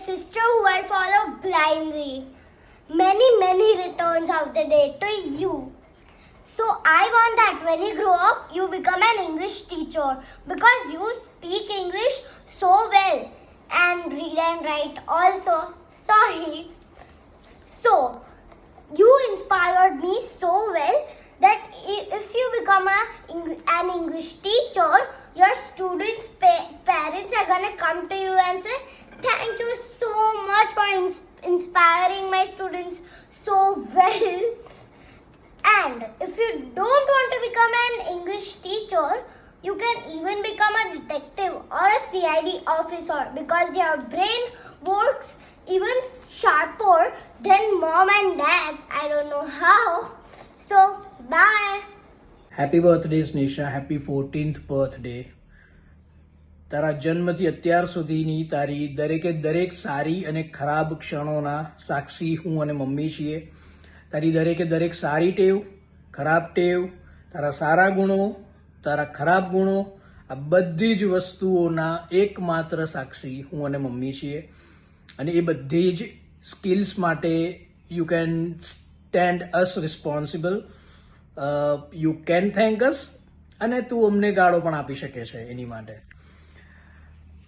sister who I follow blindly. Many returns of the day to you. So I want that when you grow up, you become an English teacher because you speak English so well and read and write also. Sorry. So, you inspired me so well that if you become an English teacher, your students' parents are gonna come to you and say, "Thank you so much for inspiring my students so well." And if you don't want to become an English teacher, you can even become a detective or a CID officer because your brain works even sharper than mom and dad's. I don't know how. So, bye. Happy birthday Snesha, happy 14th birthday. તારા જન્મથી અત્યાર સુધીની તારી દરેક સારી અને ખરાબ ક્ષણોના સાક્ષી હું અને મમ્મી છીએ. તારી દરેક સારી ટેવ, ખરાબ ટેવ, તારા સારા ગુણો, તારા ખરાબ ગુણો, આ બધી જ વસ્તુઓના એકમાત્ર સાક્ષી હું અને મમ્મી છીએ. અને એ બધી જ સ્કિલ્સ માટે you can stand us responsible. You can thank us અને તું અમને ગાળો પણ આપી શકે છે એની માટે.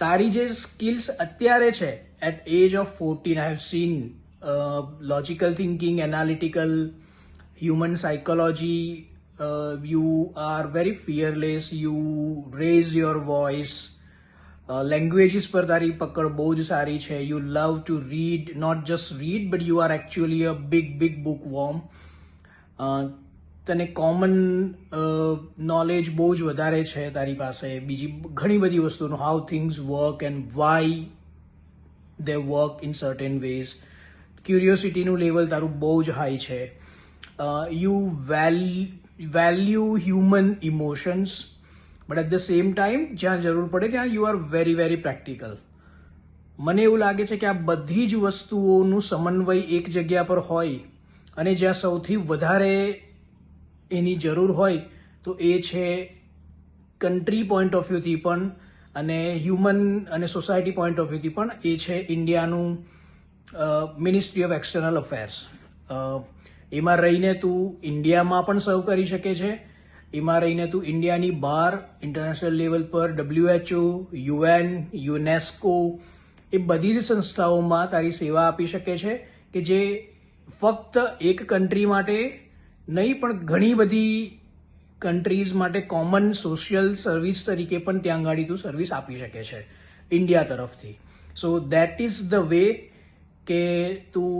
તારી જે સ્કિલ્સ અત્યારે છે at age of 14, I have seen logical thinking, analytical, human psychology, you are very fearless, you raise your voice, languages પર તારી પકડ બહુ જ સારી છે. You love to read, not just read, but you are actually a big bookworm. તને common knowledge બહુ જ વધારે છે તારી પાસે. બીજી ઘણી બધી વસ્તુનું how things work and why they work in certain ways. ક્યુરિયોસિટીનું લેવલ તારું બહુ જ હાઈ છે. You value human emotions, but at the same time જ્યાં જરૂર પડે ત્યાં you are very practical. મને એવું લાગે છે કે આ બધી જ વસ્તુઓનું સમન્વય એક જગ્યા પર હોય અને જ્યાં સૌથી વધારે એની જરૂર હોય તો એ છે કન્ટ્રી પોઈન્ટ ઓફ વ્યૂથી પણ અને હ્યુમન અને સોસાયટી પોઈન્ટ ઓફ વ્યૂથી પણ એ છે ઇન્ડિયાનું મિનિસ્ટ્રી ઓફ એક્સટર્નલ અફેર્સ. એમાં રહીને તું ઇન્ડિયામાં પણ સર્વ કરી શકે છે. એમાં રહીને તું ઇન્ડિયાની બહાર ઇન્ટરનેશનલ લેવલ પર WHO, UN, યુનેસ્કો એ બધી જ સંસ્થાઓમાં તારી સેવા આપી શકે છે કે જે ફક્ત એક કન્ટ્રી માટે નહીં પણ ઘણી બધી કન્ટ્રીઝ માટે કોમન સોશિયલ સર્વિસ તરીકે પણ ત્યાં આગળ તું સર્વિસ આપી શકે છે ઇન્ડિયા તરફથી. So that is the way કે તું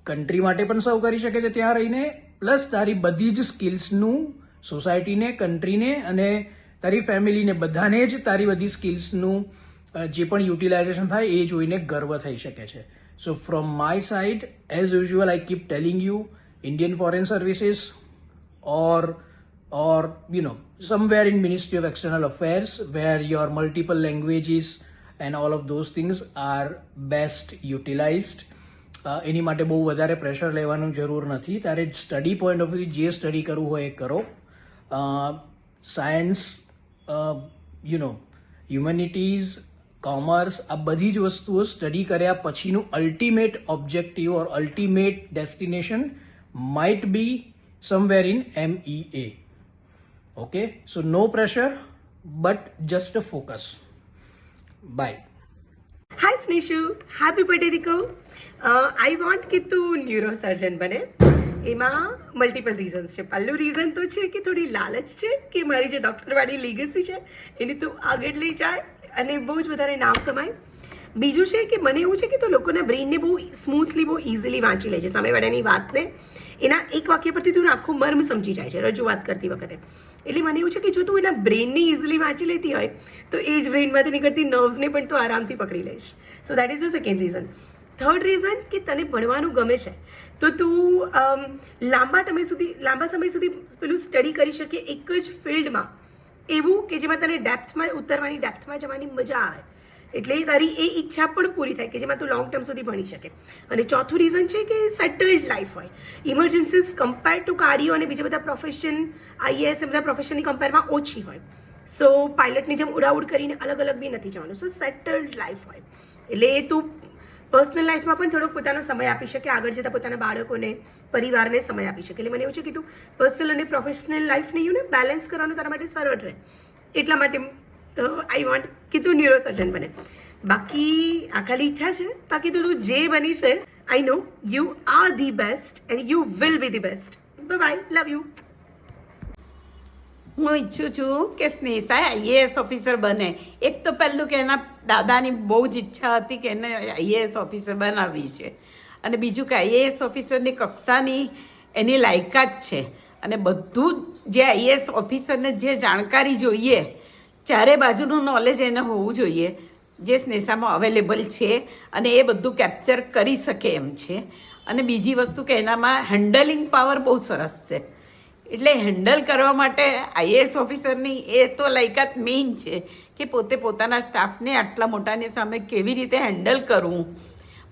કન્ટ્રી માટે પણ સર્વ કરી શકે છે ત્યાં રહીને, પ્લસ તારી બધી જ સ્કિલ્સનું સોસાયટીને, કન્ટ્રીને અને તારી ફેમિલીને બધાને જ તારી બધી સ્કિલ્સનું જે પણ યુટિલાઇઝેશન થાય એ જોઈને ગર્વ થઈ શકે છે. સો from my side as usual I keep telling you, Indian Foreign Services or somewhere in Ministry of External Affairs where your multiple languages and all of those things are best utilized. એની માટે બહુ વધારે pressure લેવાનું જરૂર નથી. તારે study point of view જે study કરવું હોય એ કરો. સાયન્સ, હ્યુમેનિટીઝ, કોમર્સ આ બધી જ વસ્તુઓ સ્ટડી કર્યા પછીનું ultimate objective or ultimate destination might be somewhere in MEA. Okay, so no pressure but just a focus. Bye. Hi Sneshu, happy birthday દીકો. આઈ વોન્ટ કે તું ન્યુરોસર્જન બને. એમાં મલ્ટિપલ રીઝન્સ છે. પહેલું રીઝન તો છે કે થોડી લાલચ છે કે મારી જે ડૉક્ટરવાળી લીગસી છે એને તું આગળ લઈ જાય અને બહુ જ વધારે નામ કમાય. બીજું છે કે મને એવું છે કે તું લોકોના બ્રેઇનને બહુ સ્મૂથલી, બહુ ઇઝીલી વાંચી લે છે. સામેવાળાની વાતને એના એક વાક્ય પરથી તું આખું મર્મ સમજી જાય છે રજૂઆત કરતી વખતે. એટલે મને એવું છે કે જો તું એના બ્રેનને ઇઝીલી વાંચી લેતી હોય તો એ જ બ્રેઇનમાંથી નીકળતી નર્વ્સને પણ તું આરામથી પકડી લઈશ. So that is the second reason. Third reason કે તને ભણવાનું ગમે છે તો તું લાંબા સમય સુધી પેલું સ્ટડી કરી શકે એક જ ફિલ્ડમાં, એવું કે જેમાં તને ડેપ્થમાં ઉતરવાની, ડેપ્થમાં જવાની મજા આવે. એટલે તારી એ ઈચ્છા પણ પૂરી થાય કે જેમાં તું લોંગ ટર્મ સુધી ભણી શકે. અને ચોથું રીઝન છે કે સેટલડ લાઈફ હોય. ઇમરજન્સીસ કમ્પેર ટુ કાર્ડિયો અને બીજા બધા પ્રોફેશન, IAS એ બધા પ્રોફેશનની કમ્પેરમાં ઓછી હોય. સો પાયલટની જેમ ઉડાઉડ કરીને અલગ બી નથી જવાનું. સો સેટલડ લાઈફ હોય એટલે તું પર્સનલ લાઈફમાં પણ થોડો પોતાનો સમય આપી શકે, આગળ જતાં પોતાના બાળકોને, પરિવારને સમય આપી શકે. એટલે મને એવું છે કે તું પર્સનલ અને પ્રોફેશનલ લાઈફને બેલેન્સ કરવાનું તારા માટે સરળ રહે. એટલા માટે આઈ વોન્ટ કે તું ન્યુરોસર્જન બને. બાકી આ ખાલી ઈચ્છા છે, બાકી તો તું જે બની છે, I know you are the best and you will be the best. Bye, love you. હું ઈચ્છું છું કે સ્નેહા આઈએએસ ઓફિસર બને. એક તો પહેલું કે એના દાદાની બહુ જ ઈચ્છા હતી કે એને આઈએએસ ઓફિસર બનાવવી છે, અને બીજું કે આઈએએસ ઓફિસરની કક્ષાની એની લાયકાત છે, અને બધું જે આઈએએસ ઓફિસરને જે જાણકારી જોઈએ, ચારે બાજુનું નોલેજ એને હોવું જોઈએ, જે સ્નેહામાં અવેલેબલ છે, અને એ બધું કેપ્ચર કરી શકે એમ છે. અને બીજી વસ્તુ કે એનામાં હેન્ડલિંગ પાવર બહુ સરસ છે. એટલે હેન્ડલ કરવા માટે આઈએએસ ઓફિસરની એ તો લાયકાત મેઇન છે કે પોતે પોતાના સ્ટાફને આટલા મોટાની સામે કેવી રીતે હેન્ડલ કરવું,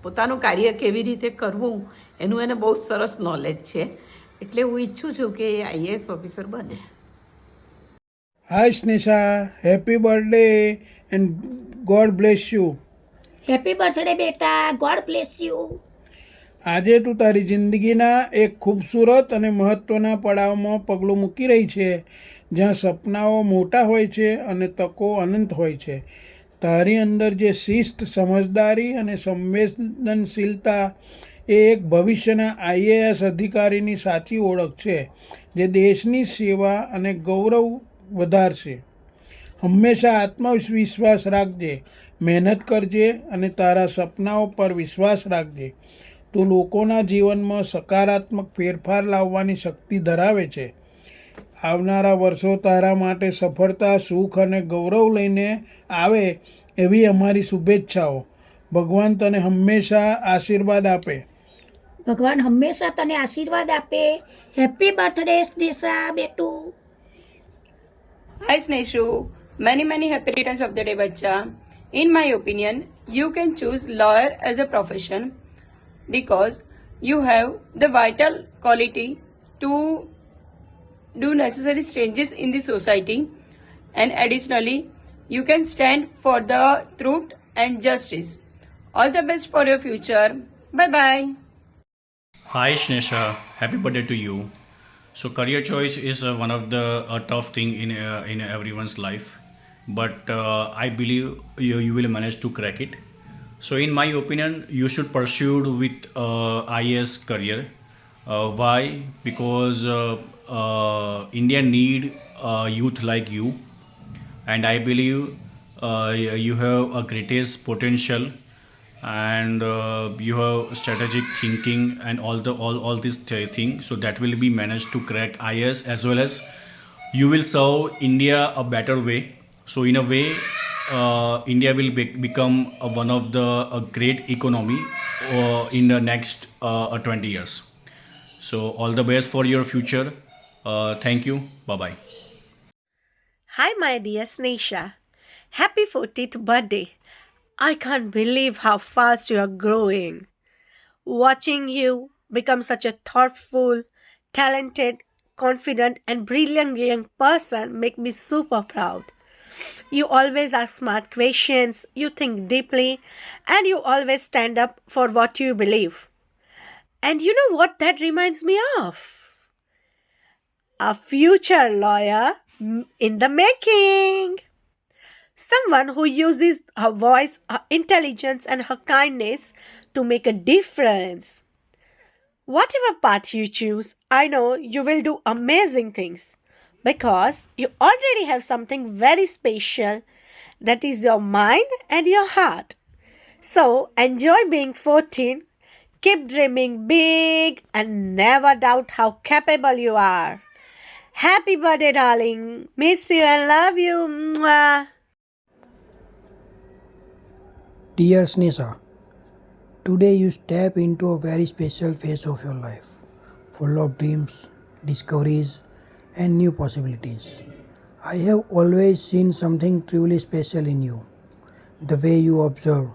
પોતાનું કાર્ય કેવી રીતે કરવું, એનું એને બહુ સરસ નોલેજ છે. એટલે હું ઈચ્છું છું કે એ આઈએએસ ઓફિસર બને. Hi Snisha, happy birthday and God bless you. Happy birthday બેટા, ગોડ બ્લેસ યુ. આજે તું તારી જિંદગીના એક ખૂબસૂરત અને મહત્ત્વના પડાવમાં પગલું મૂકી રહી છે, જ્યાં સપનાઓ મોટા હોય છે અને તકો અનંત હોય છે. તારી અંદર જે શિસ્ત, સમજદારી અને સંવેદનશીલતા એ એક ભવિષ્યના આઈએએસ અધિકારીની સાચી ઓળખ છે, જે દેશની સેવા અને ગૌરવ વધારશે. હંમેશા આત્મવિશ્વાસ રાખજે, મહેનત કરજે અને તારા સપનાઓ પર વિશ્વાસ રાખજે. તું લોકોના જીવનમાં સકારાત્મક ફેરફાર લાવવાની શક્તિ ધરાવે છે. આવનારા વર્ષો તારા માટે સફળતા, સુખ અને ગૌરવ લઈને આવે એવી અમારી શુભેચ્છાઓ. ભગવાન તને હંમેશા આશીર્વાદ આપે. ભગવાન હંમેશા તને આશીર્વાદ આપે. હેપી બર્થડે સ્નેહા બેટું. Hi Sneshu, many happy returns of the day bachcha. In my opinion, you can choose lawyer as a profession because you have the vital quality to do necessary changes in the society, and additionally you can stand for the truth and justice. All the best for your future. Bye bye. Hi Shnesha, happy birthday to you. So career choice is one of the tough thing in everyone's life, but I believe you will manage to crack it. So in my opinion, you should pursue with IAS career. Why? Because India need youth like you, and I believe you have a greatest potential, and you have strategic thinking and all these things, so that will be managed to crack IAS, as well as you will serve India a better way. So in a way, India will become one of the great economy in the next 20 years. So all the best for your future. Thank you. Bye bye. Hi, my dear Snesha. Happy 40th birthday. I can't believe how fast you are growing. Watching you become such a thoughtful, talented, confident and brilliant young person make me super proud. You always ask smart questions, you think deeply, and you always stand up for what you believe. And you know what that reminds me of? A future lawyer in the making. Someone who uses her voice, her intelligence, and her kindness to make a difference. Whatever path you choose, I know you will do amazing things because you already have something very special, that is your mind and your heart. So enjoy being 14, keep dreaming big, and never doubt how capable you are. Happy birthday, darling. Miss you and love you. Mwah. Dear Snesha, today you step into a very special phase of your life, full of dreams, discoveries, and new possibilities. I have always seen something truly special in you. The way you observe,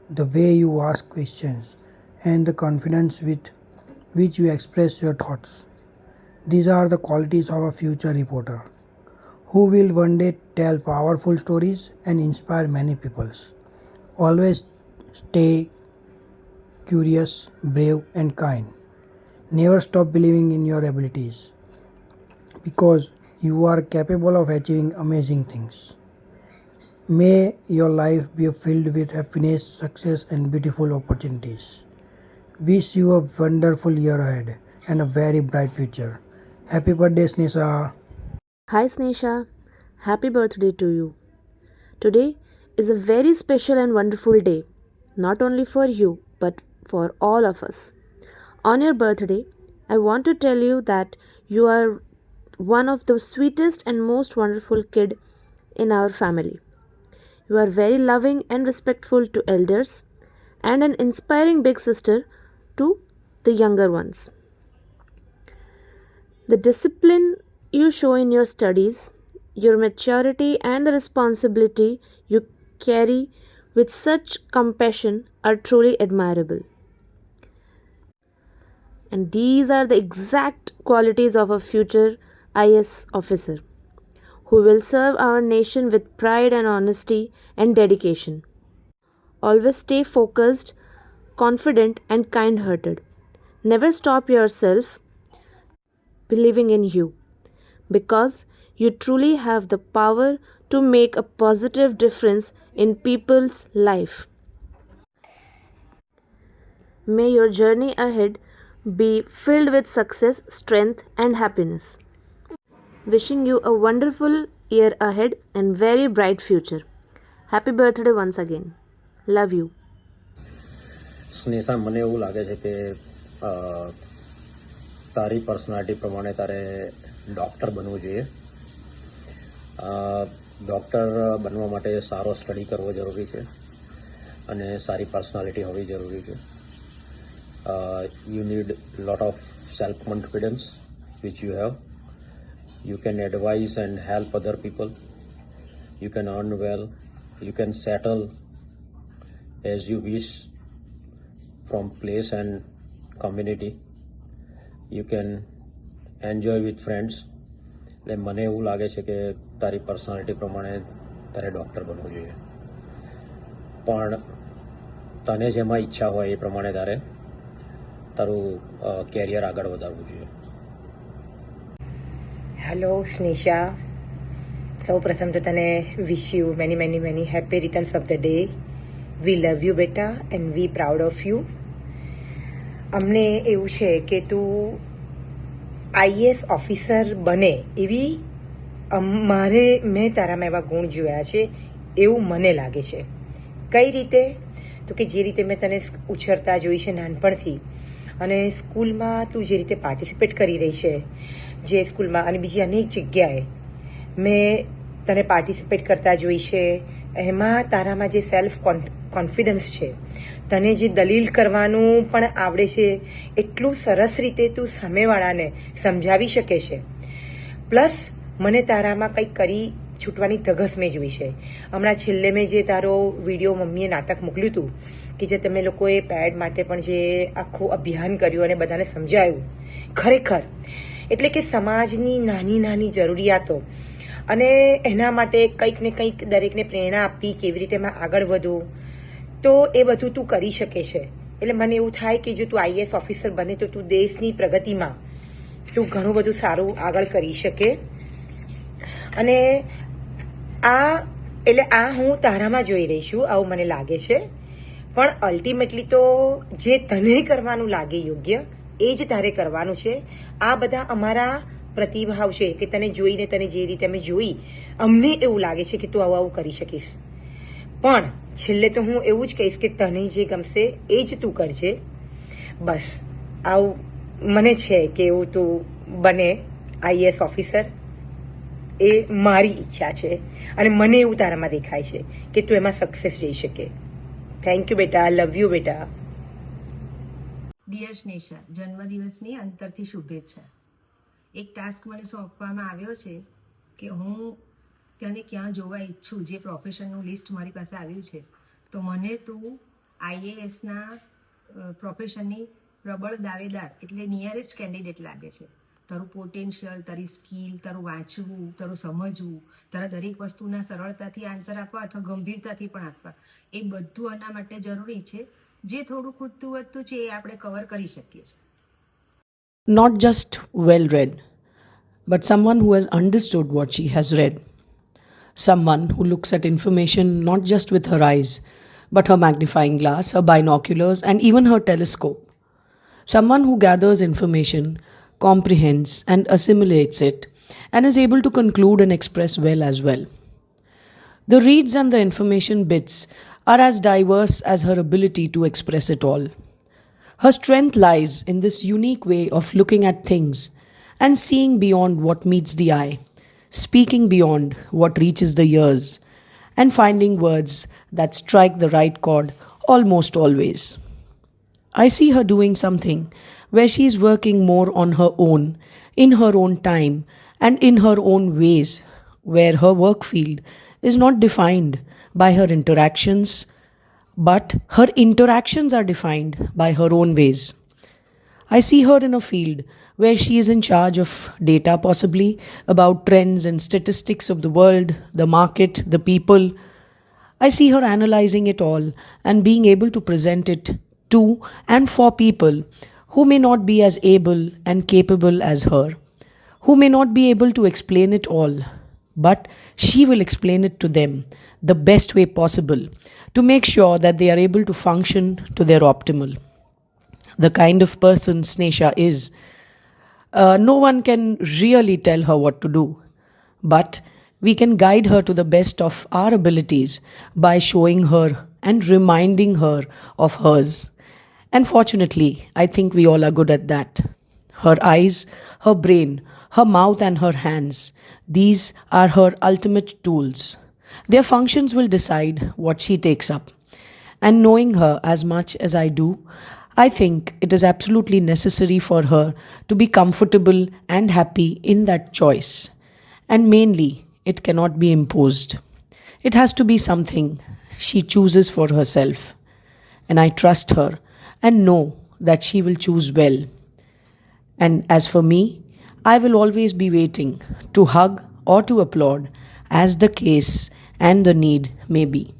the way you ask questions, and the confidence with which you express your thoughts. These are the qualities of a future reporter who will one day tell powerful stories and inspire many people. Always stay curious, brave, and kind. Never stop believing in your abilities because you are capable of achieving amazing things. May your life be filled with happiness, success, and beautiful opportunities. Wish you a wonderful year ahead and a very bright future. Happy birthday, Snesha. Hi Snesha, happy birthday to you. Today is a very special and wonderful day, not only for you but for all of us. On your birthday, I want to tell you that you are one of the sweetest and most wonderful kid in our family. You are very loving and respectful to elders and an inspiring big sister to the younger ones. The discipline you show in your studies, your maturity, and the responsibility you carry with such compassion are truly admirable. And these are the exact qualities of a future IS officer who will serve our nation with pride and honesty and dedication. Always stay focused, confident, and kind hearted. Never stop yourself believing in you because you truly have the power to make a positive difference in people's life. May your journey ahead be filled with success, strength, and happiness. Wishing you a wonderful year ahead and very bright future. Happy birthday once again. Love you. Sneha મને એવું લાગે છે કે તારી personality પ્રમાણે તારે doctor બનવું જોઈએ. ડૉક્ટર બનવા માટે સારો સ્ટડી કરવો જરૂરી છે અને સારી પર્સનાલિટી હોવી જરૂરી છે. You need lot of self confidence which you have. You can advise and help other people. You can earn well. You can settle as you wish from place and community. You can enjoy with friends. એટલે મને એવું લાગે છે કે તારી personality પ્રમાણે તારે doctor બનવું જોઈએ. પણ તને જેમાં ઈચ્છા હોય એ પ્રમાણે તારે તારું કેરિયર આગળ વધારવું જોઈએ. હેલો સ્નેશા, સૌ પ્રથમ તો તને wish you many happy returns of the day. We love you બેટા and we proud of you. અમને એવું છે કે તું આઈએએસ ઓફિસર બને એવી મેં તારામાં એવા ગુણ જોયા છે એવું મને લાગે છે. કઈ રીતે? તો કે જે રીતે મેં તને ઉછરતા જોઈ છે નાનપણથી અને સ્કૂલમાં તું જે રીતે પાર્ટિસિપેટ કરી રહી છે, જે સ્કૂલમાં અને બીજી અનેક જગ્યાએ મેં તને પાર્ટિસિપેટ કરતા જોઈ છે, એમાં તારામાં જે સેલ્ફ કોન્ફિડન્સ છે, તને જે દલીલ કરવાનું પણ આવડે છે, એટલું સરસ રીતે તું સામેવાળાને સમજાવી શકે છે. પ્લસ મને તારામાં કંઈક કરી છૂટવાની ધગસ મેં જોઈ છે. હમણાં છેલ્લે મેં જે તારો વિડીયો મમ્મીએ નાટક મોકલ્યું હતું કે જે તમે લોકોએ પેડ માટે પણ જે આખું અભિયાન કર્યું અને બધાને સમજાયું, ખરેખર એટલે કે સમાજની નાની નાની જરૂરિયાતો અને એના માટે કંઈક ને કંઈક દરેકને પ્રેરણા આપવી, કેવી રીતે એમાં આગળ વધવું, તો એ બધું તું કરી શકે છે. એટલે મને એવું થાય કે જો તું આઈએએસ ઓફિસર બને તો તું દેશની પ્રગતિમાં તું ઘણું બધું સારું આગળ કરી શકે. અને આ હું તારામાં જોઈ રહી છું, આવું મને લાગે છે. પણ અલ્ટિમેટલી તો જે તને કરવાનું લાગે યોગ્ય એ જ તારે કરવાનું છે. આ બધા અમારા પ્રતિભાવ છે કે તને જોઈને, તને જે રીતે અમે જોઈ, અમને એવું લાગે છે કે તું આવું કરી શકીશ. પણ છેલ્લે તો હું એવું જ કહીશ કે તને જે ગમશે એ જ તું કરજે. બસ આવું મને છે કે એવું તું બને આઈએએસ ઓફિસર, એ મારી ઈચ્છા છે અને મને એવું તારામાં દેખાય છે કે તું એમાં સક્સેસ જઈ શકે. થેન્ક યુ બેટા, લવ યુ બેટા. ડિયર સ્નેશા, જન્મદિવસની અંતરથી શુભેચ્છા. એક ટાસ્ક મને સોંપવામાં આવ્યો છે કે હું તને ક્યાં જોવા ઈચ્છું, જે પ્રોફેશનનું લિસ્ટ મારી પાસે આવ્યું છે, તો મને તું આઈએએસના પ્રોફેશનની પ્રબળ દાવેદાર એટલે નિયરેસ્ટ કેન્ડિડેટ લાગે છે. તારું પોટેન્શિયલ, તારી સ્કિલ, તારું વાંચવું, તારું સમજવું, તારા દરેક વસ્તુના સરળતાથી આન્સર આપવા અથવા ગંભીરતાથી પણ આપવા, એ બધું આના માટે જરૂરી છે. જે થોડું ખૂટતું વધતું છે એ આપણે કવર કરી શકીએ છીએ. Not just well read, but someone who has understood what she has read. Someone who looks at information not just with her eyes, but her magnifying glass, her binoculars, and even her telescope. Someone who gathers information, comprehends, and assimilates it, and is able to conclude and express well as well. The reads and the information bits are as diverse as her ability to express it all. Her strength lies in this unique way of looking at things and seeing beyond what meets the eye, speaking beyond what reaches the ears, and finding words that strike the right chord almost always. I see her doing something where she is working more on her own, in her own time, and in her own ways, where her work field is not defined by her interactions, but her interactions are defined by her own ways. I see her in a field where she is in charge of data, possibly about trends and statistics of the world, the market, the people. I see her analyzing it all and being able to present it to and for people who may not be as able and capable as her, who may not be able to explain it all, but she will explain it to them the best way possible to make sure that they are able to function to their optimal. The kind of person Snesha is, no one can really tell her what to do, but we can guide her to the best of our abilities by showing her and reminding her of hers. And fortunately, I think we all are good at that. Her eyes, her brain, her mouth, and her hands, these are her ultimate tools. Their functions will decide what she takes up. And knowing her as much as I do, I think it is absolutely necessary for her to be comfortable and happy in that choice. And mainly, it cannot be imposed. It has to be something she chooses for herself. And I trust her and know that she will choose well. And as for me, I will always be waiting to hug or to applaud as the case and the need may be.